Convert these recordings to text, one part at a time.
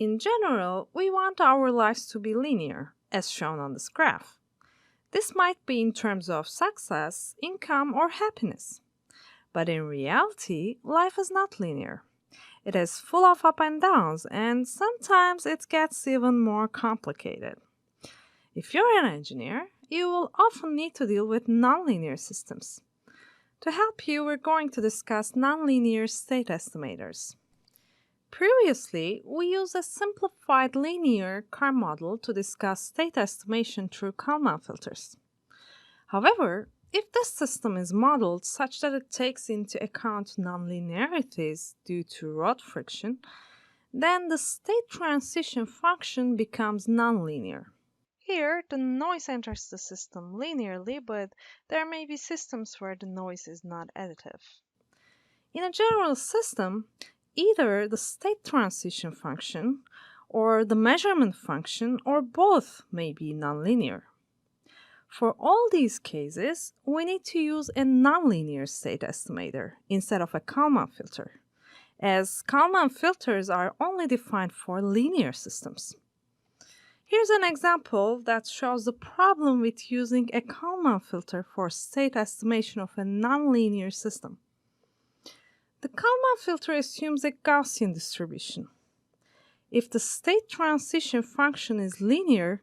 In general, we want our lives to be linear, as shown on this graph. This might be in terms of success, income, or happiness. But in reality, life is not linear. It is full of ups and downs, and sometimes it gets even more complicated. If you're an engineer, you will often need to deal with nonlinear systems. To help you, we're going to discuss nonlinear state estimators. Previously, we used a simplified linear car model to discuss state estimation through Kalman filters. However, if this system is modeled such that it takes into account nonlinearities due to road friction, then the state transition function becomes nonlinear. Here, the noise enters the system linearly, but there may be systems where the noise is not additive. In a general system, either the state transition function or the measurement function or both may be nonlinear. For all these cases, we need to use a nonlinear state estimator instead of a Kalman filter, as Kalman filters are only defined for linear systems. Here's an example that shows the problem with using a Kalman filter for state estimation of a nonlinear system. The Kalman filter assumes a Gaussian distribution. If the state transition function is linear,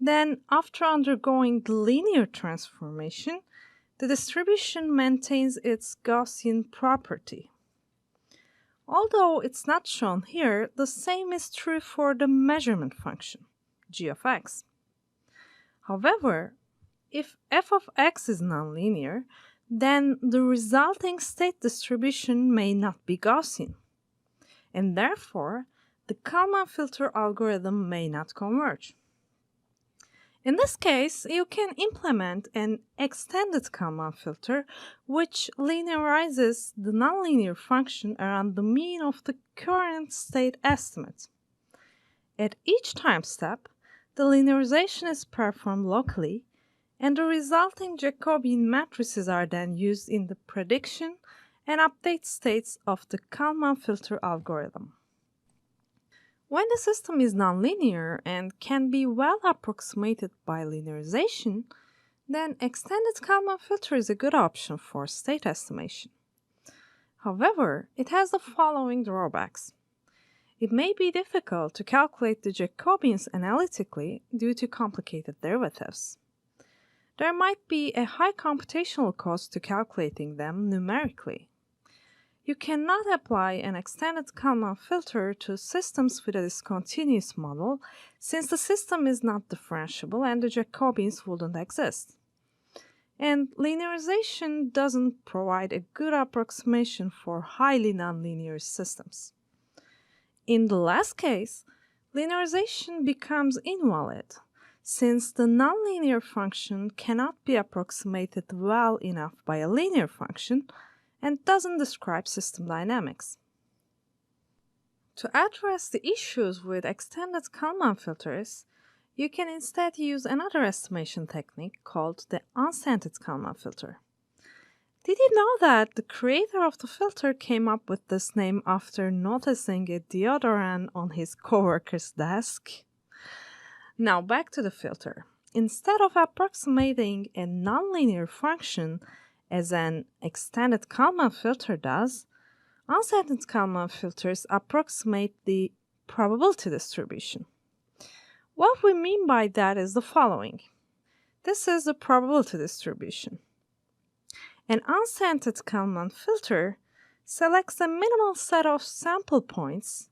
then after undergoing the linear transformation, the distribution maintains its Gaussian property. Although it's not shown here, the same is true for the measurement function, g of x. However, if f of x is nonlinear, then the resulting state distribution may not be Gaussian, and therefore the Kalman filter algorithm may not converge. In this case, you can implement an extended Kalman filter which linearizes the nonlinear function around the mean of the current state estimate. At each time step, the linearization is performed locally, and the resulting Jacobian matrices are then used in the prediction and update states of the Kalman filter algorithm. When the system is nonlinear and can be well approximated by linearization, then extended Kalman filter is a good option for state estimation. However, it has the following drawbacks. It may be difficult to calculate the Jacobians analytically due to complicated derivatives. There might be a high computational cost to calculating them numerically. You cannot apply an extended Kalman filter to systems with a discontinuous model since the system is not differentiable and the Jacobians wouldn't exist. And linearization doesn't provide a good approximation for highly nonlinear systems. In the last case, linearization becomes invalid since the nonlinear function cannot be approximated well enough by a linear function and doesn't describe system dynamics. To address the issues with extended Kalman filters, you can instead use another estimation technique called the unscented Kalman filter. Did you know that the creator of the filter came up with this name after noticing a deodorant on his coworker's desk? Now back to the filter. Instead of approximating a nonlinear function as an extended Kalman filter does, unscented Kalman filters approximate the probability distribution. What we mean by that is the following. This is the probability distribution. An unscented Kalman filter selects a minimal set of sample points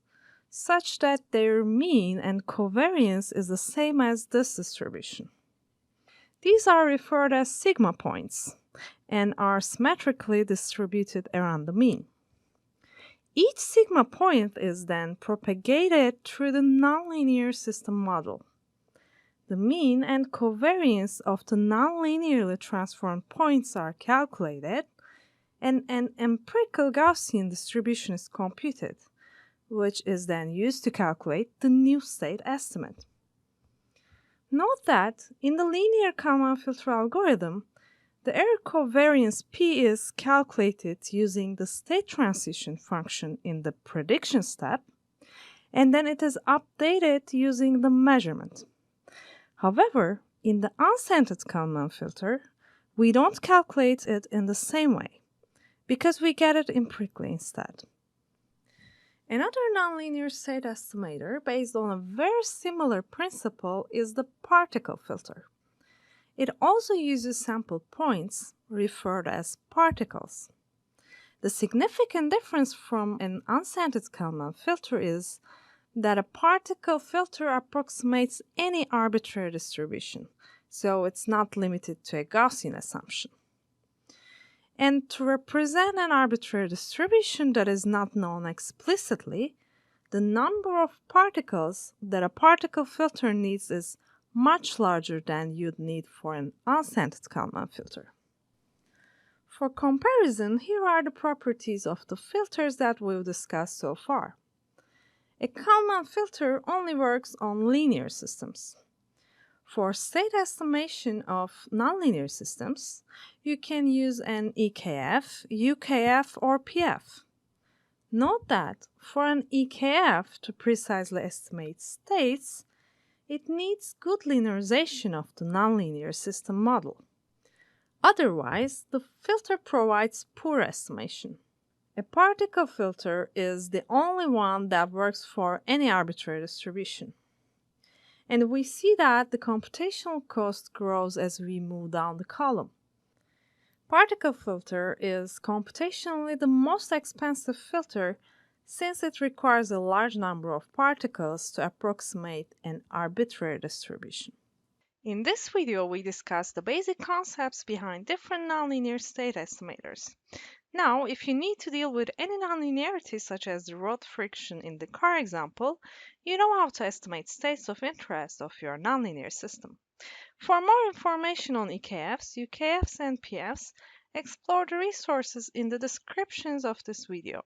such that their mean and covariance is the same as this distribution. These are referred as sigma points and are symmetrically distributed around the mean. Each sigma point is then propagated through the nonlinear system model. The mean and covariance of the nonlinearly transformed points are calculated, and an empirical Gaussian distribution is computed, which is then used to calculate the new state estimate. Note that in the linear Kalman filter algorithm, the error covariance P is calculated using the state transition function in the prediction step, and then it is updated using the measurement. However, in the unscented Kalman filter, we don't calculate it in the same way because we get it empirically instead. Another nonlinear state estimator based on a very similar principle is the particle filter. It also uses sample points, referred as particles. The significant difference from an unscented Kalman filter is that a particle filter approximates any arbitrary distribution, so it's not limited to a Gaussian assumption. And to represent an arbitrary distribution that is not known explicitly, the number of particles that a particle filter needs is much larger than you'd need for an unscented Kalman filter. For comparison, here are the properties of the filters that we've discussed so far. A Kalman filter only works on linear systems. For state estimation of nonlinear systems, you can use an EKF, UKF, or PF. Note that for an EKF to precisely estimate states, it needs good linearization of the nonlinear system model. Otherwise, the filter provides poor estimation. A particle filter is the only one that works for any arbitrary distribution. And we see that the computational cost grows as we move down the column. Particle filter is computationally the most expensive filter since it requires a large number of particles to approximate an arbitrary distribution. In this video, we discussed the basic concepts behind different nonlinear state estimators. Now, if you need to deal with any nonlinearity such as the road friction in the car example, you know how to estimate states of interest of your nonlinear system. For more information on EKFs, UKFs, and PFs, explore the resources in the descriptions of this video.